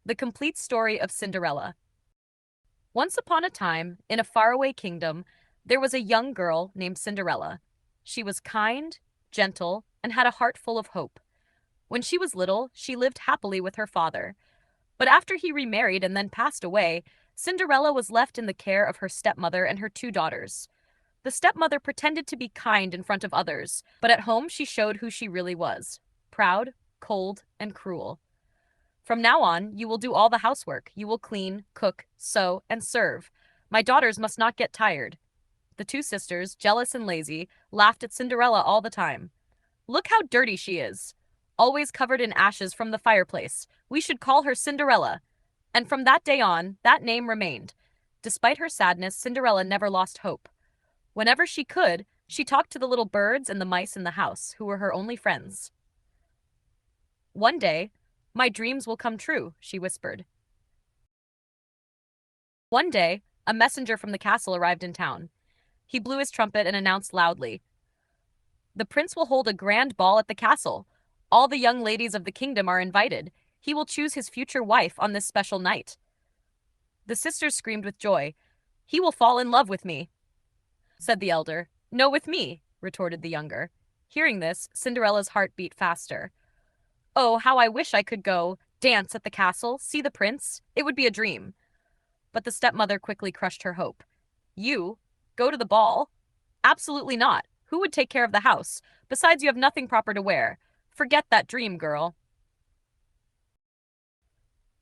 The complete story of Cinderella. Once upon a time, in a faraway kingdom, there was a young girl named Cinderella. She was kind, gentle, and had a heart full of hope. When she was little, she lived happily with her father. But after he remarried and then passed away, Cinderella was left in the care of her stepmother and her two daughters. The stepmother pretended to be kind in front of others, but at home she showed who she really was: proud, cold, and cruel. From now on, you will do all the housework. You will clean, cook, sew, and serve. My daughters must not get tired. The two sisters, jealous and lazy, laughed at Cinderella all the time. Look how dirty she is, always covered in ashes from the fireplace. We should call her Cinderella. And from that day on, that name remained. Despite her sadness, Cinderella never lost hope. Whenever she could, she talked to the little birds and the mice in the house, who were her only friends. One day, my dreams will come true, she whispered. One day, a messenger from the castle arrived in town. He blew his trumpet and announced loudly, "The prince will hold a grand ball at the castle. All the young ladies of the kingdom are invited. He will choose his future wife on this special night." The sisters screamed with joy. "He will fall in love with me," said the elder. "No, with me," retorted the younger. Hearing this, Cinderella's heart beat faster. "Oh, how I wish I could go, dance at the castle, see the prince. It would be a dream." But the stepmother quickly crushed her hope. "You? Go to the ball? Absolutely not. Who would take care of the house? Besides, you have nothing proper to wear. Forget that dream, girl."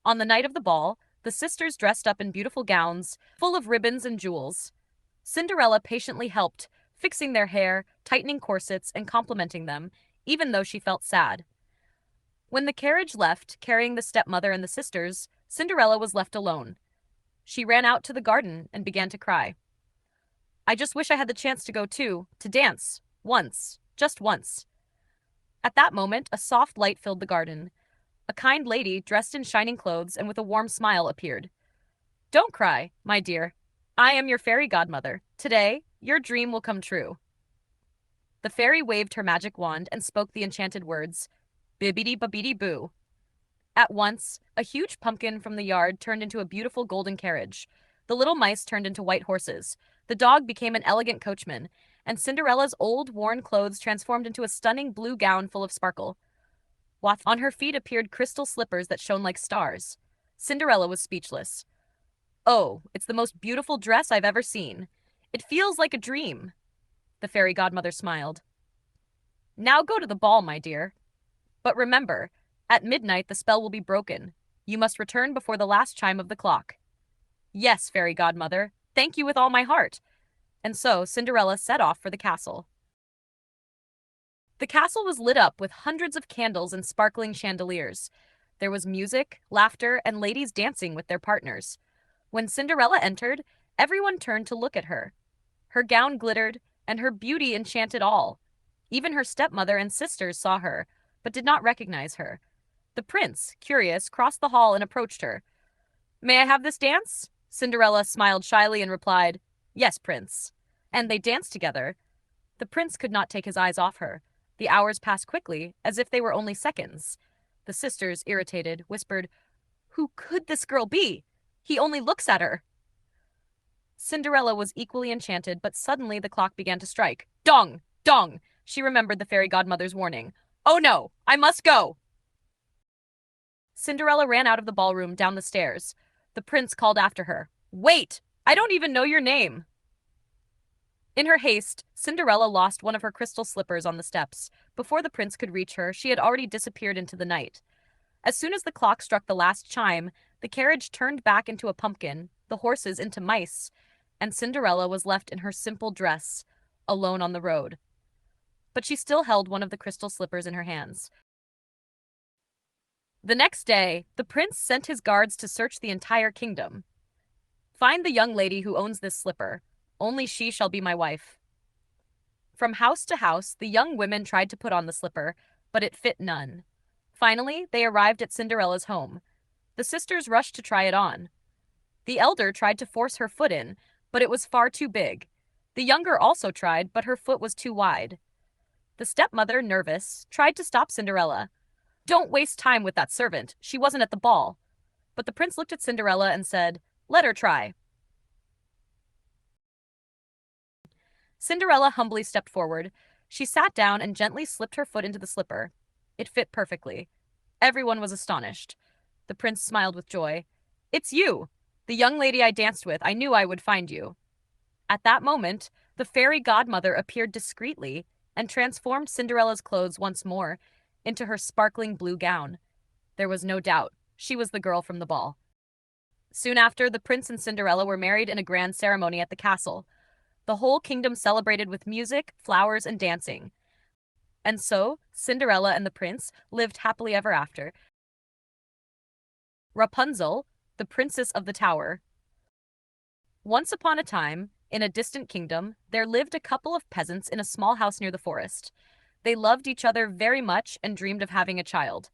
On the night of the ball, the sisters dressed up in beautiful gowns, full of ribbons and jewels. Cinderella patiently helped, fixing their hair, tightening corsets, and complimenting them, even though she felt sad. When the carriage left, carrying the stepmother and the sisters, Cinderella was left alone. She ran out to the garden and began to cry. "I just wish I had the chance to go too, to dance, once, just once." At that moment, a soft light filled the garden. A kind lady, dressed in shining clothes and with a warm smile, appeared. "Don't cry, my dear. I am your fairy godmother. Today, your dream will come true." The fairy waved her magic wand and spoke the enchanted words, "Bibbidi-bobbidi-boo." At once, a huge pumpkin from the yard turned into a beautiful golden carriage. The little mice turned into white horses. The dog became an elegant coachman, and Cinderella's old, worn clothes transformed into a stunning blue gown full of sparkle. On her feet appeared crystal slippers that shone like stars. Cinderella was speechless. "Oh, it's the most beautiful dress I've ever seen. It feels like a dream." The fairy godmother smiled. "Now go to the ball, my dear. But remember, at midnight the spell will be broken. You must return before the last chime of the clock." "Yes, fairy godmother. Thank you with all my heart." And so Cinderella set off for the castle. The castle was lit up with hundreds of candles and sparkling chandeliers. There was music, laughter, and ladies dancing with their partners. When Cinderella entered, everyone turned to look at her. Her gown glittered, and her beauty enchanted all. Even her stepmother and sisters saw her, but did not recognize her. The prince, curious, crossed the hall and approached her. "May I have this dance?" Cinderella smiled shyly and replied, "Yes, prince." And they danced together. The prince could not take his eyes off her. The hours passed quickly, as if they were only seconds. The sisters, irritated, whispered, "Who could this girl be? He only looks at her." Cinderella was equally enchanted, but suddenly the clock began to strike. Dong! Dong! She remembered the fairy godmother's warning. "Oh no! I must go!" Cinderella ran out of the ballroom, down the stairs. The prince called after her, "Wait! I don't even know your name!" In her haste, Cinderella lost one of her crystal slippers on the steps. Before the prince could reach her, she had already disappeared into the night. As soon as the clock struck the last chime, the carriage turned back into a pumpkin, the horses into mice, and Cinderella was left in her simple dress, alone on the road. But she still held one of the crystal slippers in her hands. The next day, the prince sent his guards to search the entire kingdom. "Find the young lady who owns this slipper. Only she shall be my wife." From house to house, the young women tried to put on the slipper, but it fit none. Finally, they arrived at Cinderella's home. The sisters rushed to try it on. The elder tried to force her foot in, but it was far too big. The younger also tried, but her foot was too wide. The stepmother, nervous, tried to stop Cinderella. "Don't waste time with that servant. She wasn't at the ball." But the prince looked at Cinderella and said, "Let her try." Cinderella humbly stepped forward. She sat down and gently slipped her foot into the slipper. It fit perfectly. Everyone was astonished. The prince smiled with joy. "It's you! The young lady I danced with. I knew I would find you." At that moment, the fairy godmother appeared discreetly and transformed Cinderella's clothes once more into her sparkling blue gown. There was no doubt she was the girl from the ball. Soon after, the prince and Cinderella were married in a grand ceremony at the castle. The whole kingdom celebrated with music, flowers, and dancing. And so, Cinderella and the prince lived happily ever after. Rapunzel, the princess of the tower. Once upon a time, in a distant kingdom, there lived a couple of peasants in a small house near the forest. They loved each other very much and dreamed of having a child.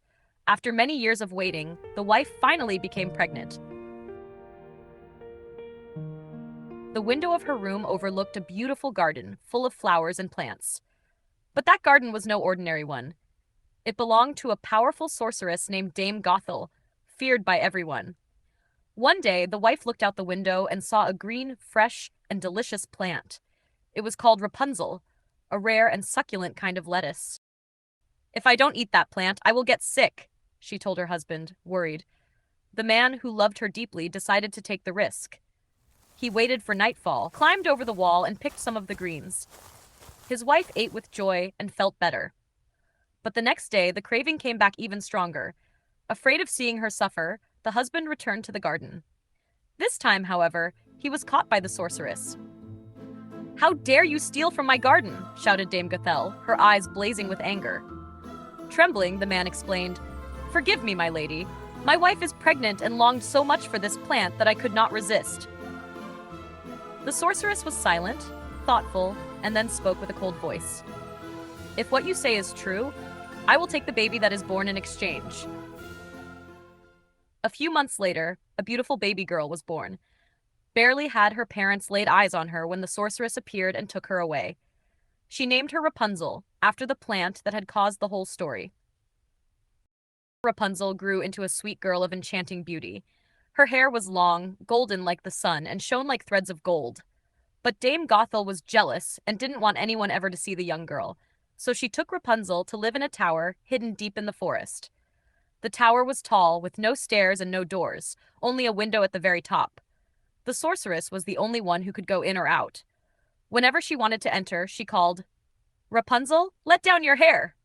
After many years of waiting, the wife finally became pregnant. The window of her room overlooked a beautiful garden full of flowers and plants. But that garden was no ordinary one. It belonged to a powerful sorceress named Dame Gothel, feared by everyone. One day, the wife looked out the window and saw a green, fresh, and delicious plant. It was called Rapunzel, a rare and succulent kind of lettuce. "If I don't eat that plant, I will get sick," she told her husband, worried. The man, who loved her deeply, decided to take the risk. He waited for nightfall, climbed over the wall, and picked some of the greens. His wife ate with joy and felt better. But the next day, the craving came back even stronger. Afraid of seeing her suffer, the husband returned to the garden. This time, however, he was caught by the sorceress. "How dare you steal from my garden?" shouted Dame Gothel, her eyes blazing with anger. Trembling, the man explained, "Forgive me, my lady. My wife is pregnant and longed so much for this plant that I could not resist." The sorceress was silent, thoughtful, and then spoke with a cold voice. "If what you say is true, I will take the baby that is born in exchange." A few months later, a beautiful baby girl was born. Barely had her parents laid eyes on her when the sorceress appeared and took her away. She named her Rapunzel, after the plant that had caused the whole story. Rapunzel grew into a sweet girl of enchanting beauty. Her hair was long, golden like the sun, and shone like threads of gold. But Dame Gothel was jealous and didn't want anyone ever to see the young girl, so she took Rapunzel to live in a tower hidden deep in the forest. The tower was tall, with no stairs and no doors, only a window at the very top. The sorceress was the only one who could go in or out. Whenever she wanted to enter, she called, "Rapunzel, let down your hair!"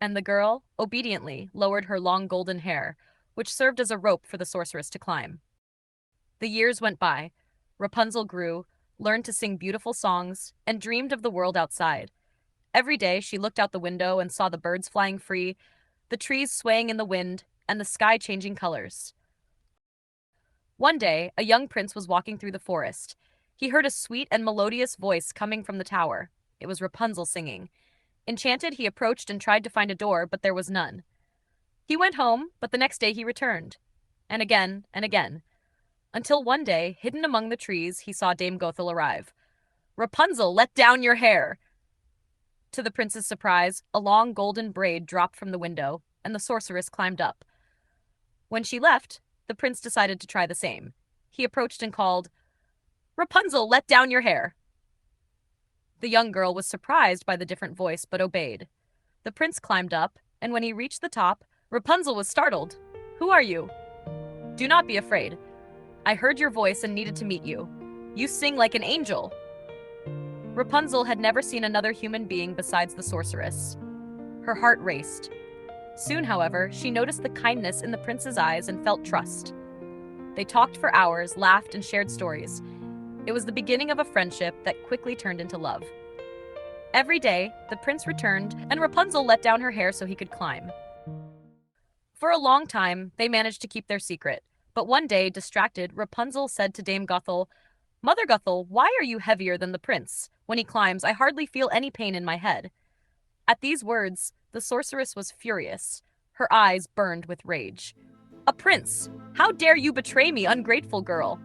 And the girl, obediently, lowered her long golden hair, which served as a rope for the sorceress to climb. The years went by. Rapunzel grew, learned to sing beautiful songs, and dreamed of the world outside. Every day she looked out the window and saw the birds flying free, the trees swaying in the wind, and the sky changing colors. One day, a young prince was walking through the forest. He heard a sweet and melodious voice coming from the tower. It was Rapunzel singing. Enchanted, he approached and tried to find a door, but there was none. He went home, but the next day he returned. And again, until one day, hidden among the trees, he saw Dame Gothel arrive. "Rapunzel, let down your hair!" To the prince's surprise, a long golden braid dropped from the window, and the sorceress climbed up. When she left, the prince decided to try the same. He approached and called, "Rapunzel, let down your hair!" The young girl was surprised by the different voice, but obeyed. The prince climbed up, and when he reached the top, Rapunzel was startled. "Who are you?" "Do not be afraid. I heard your voice and needed to meet you. You sing like an angel." Rapunzel had never seen another human being besides the sorceress. Her heart raced. Soon, however, she noticed the kindness in the prince's eyes and felt trust. They talked for hours, laughed, and shared stories. It was the beginning of a friendship that quickly turned into love. Every day, the prince returned, and Rapunzel let down her hair so he could climb. For a long time, they managed to keep their secret. But one day, distracted, Rapunzel said to Dame Gothel, "Mother Gothel, why are you heavier than the prince? When he climbs, I hardly feel any pain in my head." At these words, the sorceress was furious. Her eyes burned with rage. "A prince! How dare you betray me, ungrateful girl!"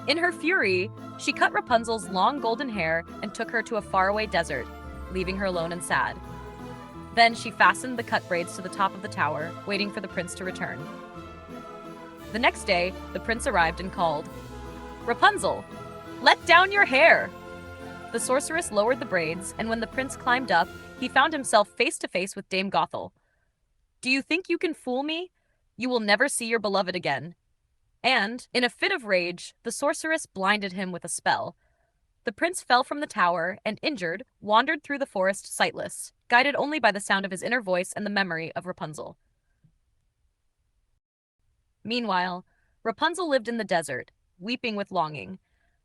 In her fury, she cut Rapunzel's long golden hair and took her to a faraway desert, leaving her alone and sad. Then she fastened the cut braids to the top of the tower, waiting for the prince to return. The next day, the prince arrived and called, Rapunzel, let down your hair! The sorceress lowered the braids, and when the prince climbed up, he found himself face to face with Dame Gothel. Do you think you can fool me? You will never see your beloved again. And, in a fit of rage, the sorceress blinded him with a spell. The prince fell from the tower and, injured, wandered through the forest sightless, guided only by the sound of his inner voice and the memory of Rapunzel. Meanwhile, Rapunzel lived in the desert, weeping with longing.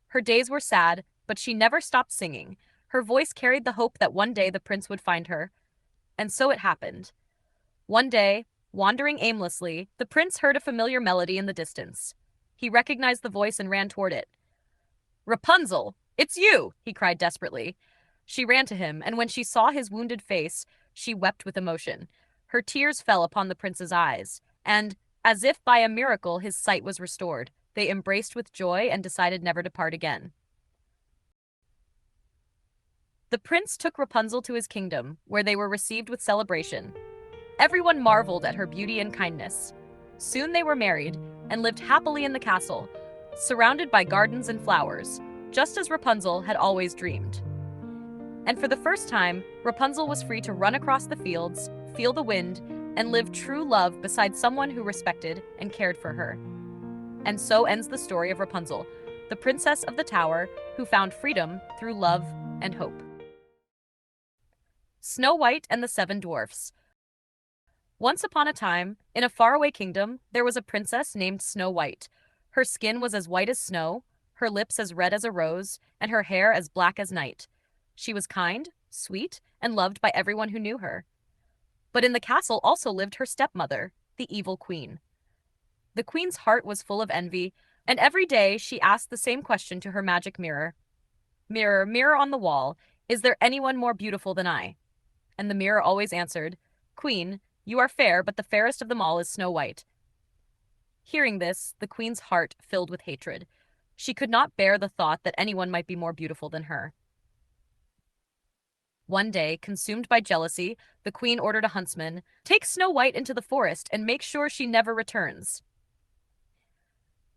Her days were sad, but she never stopped singing. Her voice carried the hope that one day the prince would find her. And so it happened. One day, wandering aimlessly, the prince heard a familiar melody in the distance. He recognized the voice and ran toward it. Rapunzel, it's you! He cried desperately. She ran to him, and when she saw his wounded face, she wept with emotion. Her tears fell upon the prince's eyes, and, as if by a miracle, his sight was restored. They embraced with joy and decided never to part again. The prince took Rapunzel to his kingdom, where they were received with celebration. Everyone marveled at her beauty and kindness. Soon they were married and lived happily in the castle, surrounded by gardens and flowers, just as Rapunzel had always dreamed. And for the first time, Rapunzel was free to run across the fields, feel the wind, and live true love beside someone who respected and cared for her. And so ends the story of Rapunzel, the princess of the tower who found freedom through love and hope. Snow White and the Seven Dwarfs. Once upon a time, in a faraway kingdom, there was a princess named Snow White. Her skin was as white as snow, her lips as red as a rose, and her hair as black as night. She was kind, sweet, and loved by everyone who knew her. But in the castle also lived her stepmother, the evil queen. The queen's heart was full of envy, and every day she asked the same question to her magic mirror. Mirror, mirror on the wall, is there anyone more beautiful than I? And the mirror always answered, Queen, you are fair, but the fairest of them all is Snow White. Hearing this, the queen's heart filled with hatred. She could not bear the thought that anyone might be more beautiful than her. One day, consumed by jealousy, the queen ordered a huntsman, take Snow White into the forest and make sure she never returns.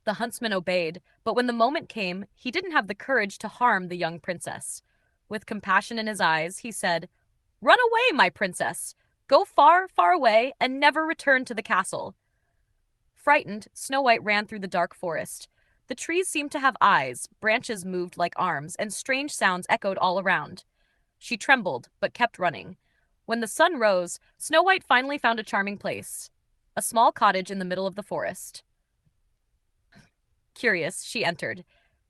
The huntsman obeyed, but when the moment came, he didn't have the courage to harm the young princess. With compassion in his eyes, he said, Run away, my princess! Go far, far away, and never return to the castle. Frightened, Snow White ran through the dark forest. The trees seemed to have eyes, branches moved like arms, and strange sounds echoed all around. She trembled, but kept running. When the sun rose, Snow White finally found a charming place, a small cottage in the middle of the forest. Curious, she entered.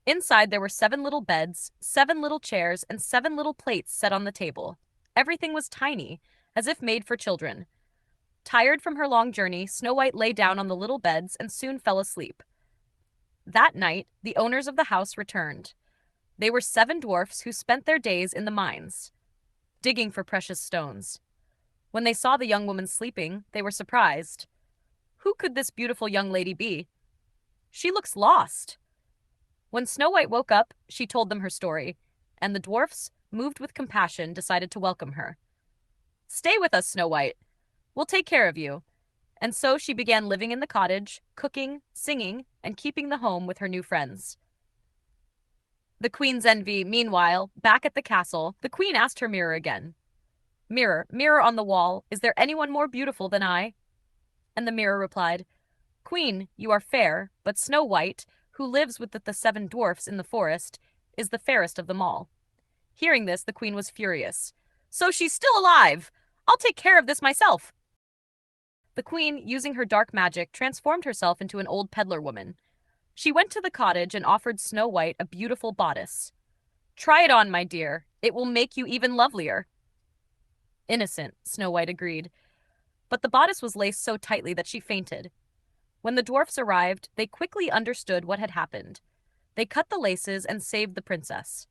Inside there were 7 little beds, 7 little chairs, and 7 little plates set on the table. Everything was tiny, as if made for children. Tired from her long journey, Snow White lay down on the little beds and soon fell asleep. That night, the owners of the house returned. They were 7 dwarfs who spent their days in the mines, digging for precious stones. When they saw the young woman sleeping, they were surprised. Who could this beautiful young lady be? She looks lost. When Snow White woke up, she told them her story, and the dwarfs, moved with compassion, decided to welcome her. Stay with us, Snow White. We'll take care of you. And so she began living in the cottage, cooking, singing, and keeping the home with her new friends. The queen's envy, meanwhile, back at the castle, the queen asked her mirror again. Mirror, mirror on the wall, is there anyone more beautiful than I? And the mirror replied, Queen, you are fair, but Snow White, who lives with the 7 dwarfs in the forest, is the fairest of them all. Hearing this, the queen was furious. So she's still alive! I'll take care of this myself! The queen, using her dark magic, transformed herself into an old peddler woman. She went to the cottage and offered Snow White a beautiful bodice. Try it on, my dear. It will make you even lovelier. Innocent, Snow White agreed. But the bodice was laced so tightly that she fainted. When the dwarfs arrived, they quickly understood what had happened. They cut the laces and saved the princess.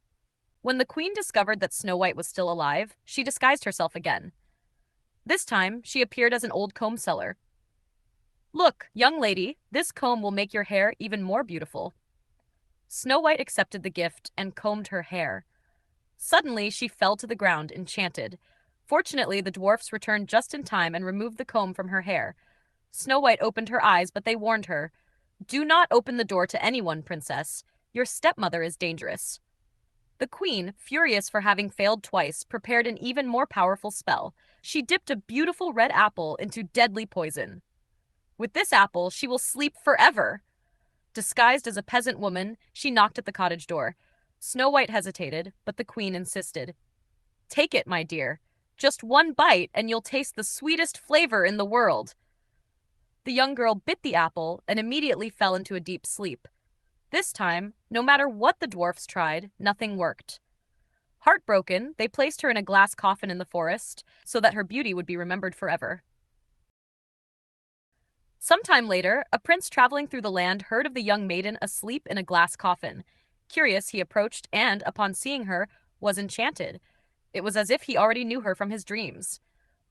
When the queen discovered that Snow White was still alive, she disguised herself again. This time, she appeared as an old comb seller. Look, young lady, this comb will make your hair even more beautiful. Snow White accepted the gift and combed her hair. Suddenly, she fell to the ground, enchanted. Fortunately, the dwarfs returned just in time and removed the comb from her hair. Snow White opened her eyes, but they warned her. Do not open the door to anyone, princess. Your stepmother is dangerous. The queen, furious for having failed twice, prepared an even more powerful spell. She dipped a beautiful red apple into deadly poison. With this apple, she will sleep forever. Disguised as a peasant woman, she knocked at the cottage door. Snow White hesitated, but the queen insisted. Take it, my dear. Just one bite, and you'll taste the sweetest flavor in the world. The young girl bit the apple and immediately fell into a deep sleep. This time, no matter what the dwarfs tried, nothing worked. Heartbroken, they placed her in a glass coffin in the forest so that her beauty would be remembered forever. Sometime later, a prince traveling through the land heard of the young maiden asleep in a glass coffin. Curious, he approached and, upon seeing her, was enchanted. It was as if he already knew her from his dreams.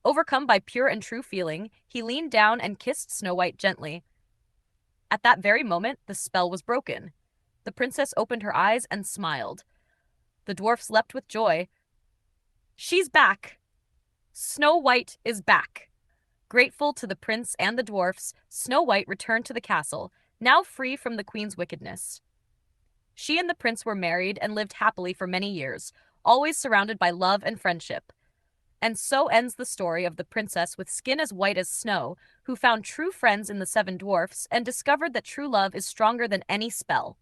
Overcome by pure and true feeling, he leaned down and kissed Snow White gently. At that very moment, the spell was broken. The princess opened her eyes and smiled. The dwarfs leapt with joy. She's back! Snow White is back! Grateful to the prince and the dwarfs, Snow White returned to the castle, now free from the queen's wickedness. She and the prince were married and lived happily for many years, always surrounded by love and friendship. And so ends the story of the princess with skin as white as snow, who found true friends in the seven dwarfs and discovered that true love is stronger than any spell.